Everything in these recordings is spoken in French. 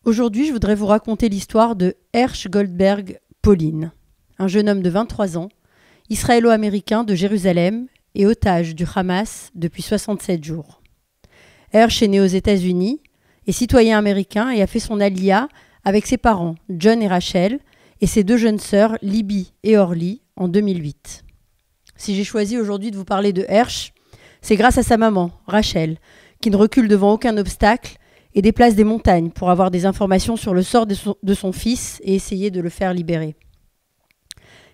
Aujourd'hui, je voudrais vous raconter l'histoire de Hersh Goldberg Pauline, un jeune homme de 23 ans, israélo-américain de Jérusalem et otage du Hamas depuis 67 jours. Hersh est né aux États-Unis, est citoyen américain et a fait son aliyah avec ses parents, John et Rachel, et ses deux jeunes sœurs, Libby et Orly, en 2008. Si j'ai choisi aujourd'hui de vous parler de Hersh, c'est grâce à sa maman, Rachel, qui ne recule devant aucun obstacle et déplace des montagnes pour avoir des informations sur le sort de son fils et essayer de le faire libérer.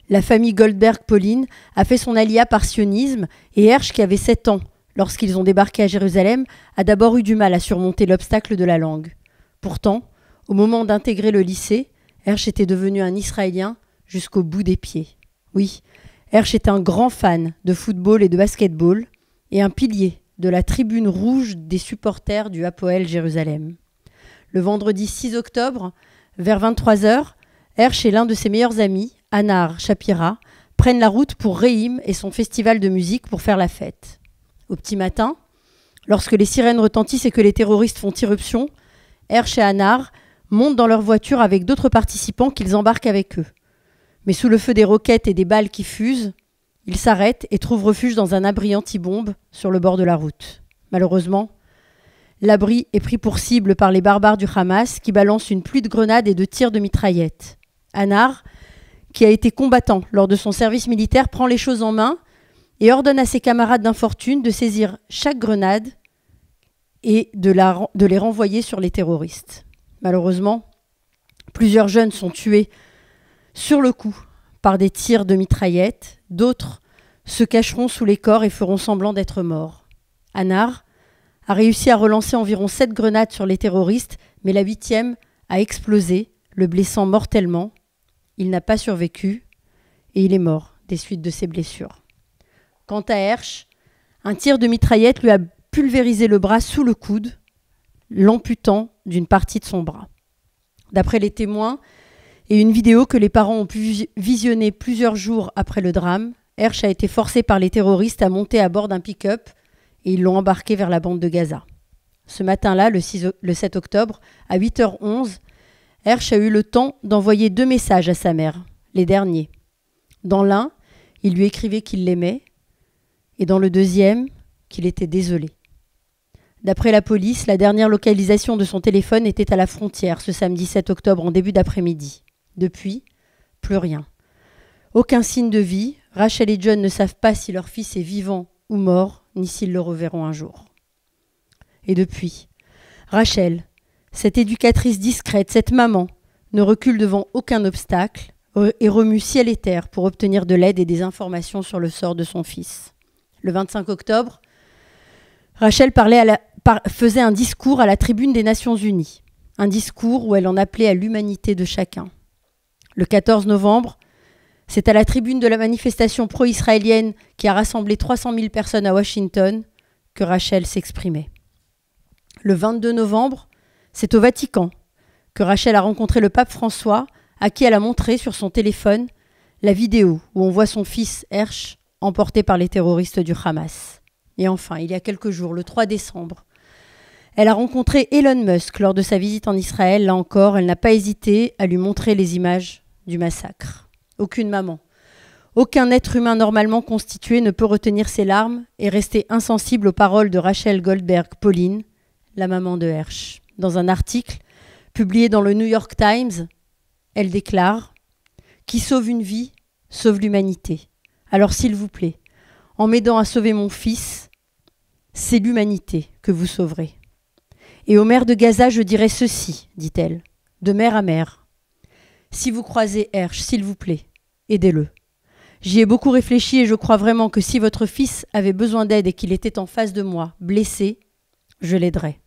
La famille Goldberg-Pauline a fait son aliyah par sionisme et Hersh, qui avait 7 ans lorsqu'ils ont débarqué à Jérusalem, a d'abord eu du mal à surmonter l'obstacle de la langue. Pourtant, au moment d'intégrer le lycée, Hersh était devenu un Israélien jusqu'au bout des pieds. Oui, Hersh est un grand fan de football et de basketball et un pilier de la tribune rouge des supporters du Hapoel Jérusalem. Le vendredi 6 octobre, vers 23h, Hersh et l'un de ses meilleurs amis, Anar Shapira, prennent la route pour Reim et son festival de musique pour faire la fête. Au petit matin, lorsque les sirènes retentissent et que les terroristes font irruption, Hersh et Anar montent dans leur voiture avec d'autres participants qu'ils embarquent avec eux. Mais sous le feu des roquettes et des balles qui fusent, ils s'arrêtent et trouvent refuge dans un abri anti-bombe sur le bord de la route. Malheureusement, l'abri est pris pour cible par les barbares du Hamas qui balancent une pluie de grenades et de tirs de mitraillettes. Anar, qui a été combattant lors de son service militaire, prend les choses en main et ordonne à ses camarades d'infortune de saisir chaque grenade et de les renvoyer sur les terroristes. Malheureusement, plusieurs jeunes sont tués sur le coup par des tirs de mitraillettes, d'autres se cacheront sous les corps et feront semblant d'être morts. Anar a réussi à relancer environ 7 grenades sur les terroristes, mais la 8e a explosé, le blessant mortellement. Il n'a pas survécu et il est mort des suites de ses blessures. Quant à Hersh, un tir de mitraillette lui a pulvérisé le bras sous le coude, l'amputant d'une partie de son bras. D'après les témoins et une vidéo que les parents ont pu visionner plusieurs jours après le drame, Hersh a été forcé par les terroristes à monter à bord d'un pick-up et ils l'ont embarqué vers la bande de Gaza. Ce matin-là, le 7 octobre, à 8h11, Hersh a eu le temps d'envoyer 2 messages à sa mère, les derniers. Dans l'un, il lui écrivait qu'il l'aimait et dans le deuxième, qu'il était désolé. D'après la police, la dernière localisation de son téléphone était à la frontière ce samedi 7 octobre en début d'après-midi. Depuis, plus rien. Aucun signe de vie. Rachel et John ne savent pas si leur fils est vivant ou mort, ni s'ils le reverront un jour. Et depuis, Rachel, cette éducatrice discrète, cette maman, ne recule devant aucun obstacle et remue ciel et terre pour obtenir de l'aide et des informations sur le sort de son fils. Le 25 octobre, Rachel faisait un discours à la tribune des Nations Unies, un discours où elle en appelait à l'humanité de chacun. Le 14 novembre, c'est à la tribune de la manifestation pro-israélienne qui a rassemblé 300 000 personnes à Washington que Rachel s'exprimait. Le 22 novembre, c'est au Vatican que Rachel a rencontré le pape François, à qui elle a montré sur son téléphone la vidéo où on voit son fils Hersh emporté par les terroristes du Hamas. Et enfin, il y a quelques jours, le 3 décembre, elle a rencontré Elon Musk lors de sa visite en Israël. Là encore, elle n'a pas hésité à lui montrer les images du massacre. Aucune maman, aucun être humain normalement constitué ne peut retenir ses larmes et rester insensible aux paroles de Rachel Goldberg Pauline, la maman de Hersh. Dans un article publié dans le New York Times, elle déclare « Qui sauve une vie, sauve l'humanité. Alors s'il vous plaît, en m'aidant à sauver mon fils, c'est l'humanité que vous sauverez. Et aux mères de Gaza, je dirai ceci, dit-elle, de mère à mère. Si vous croisez Hersh, s'il vous plaît, aidez-le. J'y ai beaucoup réfléchi et je crois vraiment que si votre fils avait besoin d'aide et qu'il était en face de moi, blessé, je l'aiderais. »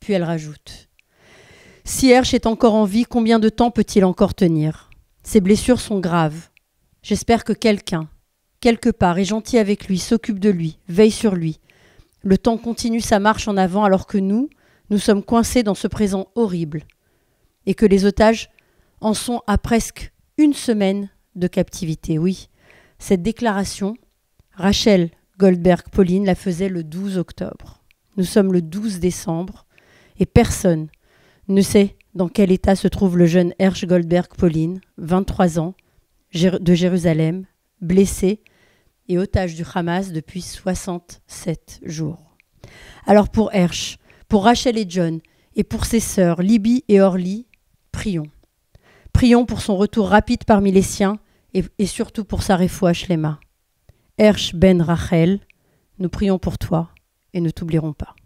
Puis elle rajoute « Si Hersh est encore en vie, combien de temps peut-il encore tenir? Ses blessures sont graves. J'espère que quelqu'un, quelque part, est gentil avec lui, s'occupe de lui, veille sur lui. Le temps continue sa marche en avant alors que nous sommes coincés dans ce présent horrible et que les otages en sont à presque 1 semaine de captivité. » Oui, cette déclaration, Rachel Goldberg Pauline la faisait le 12 octobre. Nous sommes le 12 décembre et personne ne sait dans quel état se trouve le jeune Hersh Goldberg Pauline, 23 ans, de Jérusalem, blessé et otage du Hamas depuis 67 jours. Alors pour Hersh, pour Rachel et John, et pour ses sœurs Libby et Orly, prions. Prions pour son retour rapide parmi les siens et surtout pour sa refoua shlema. Hersh ben Rachel, nous prions pour toi et ne t'oublierons pas.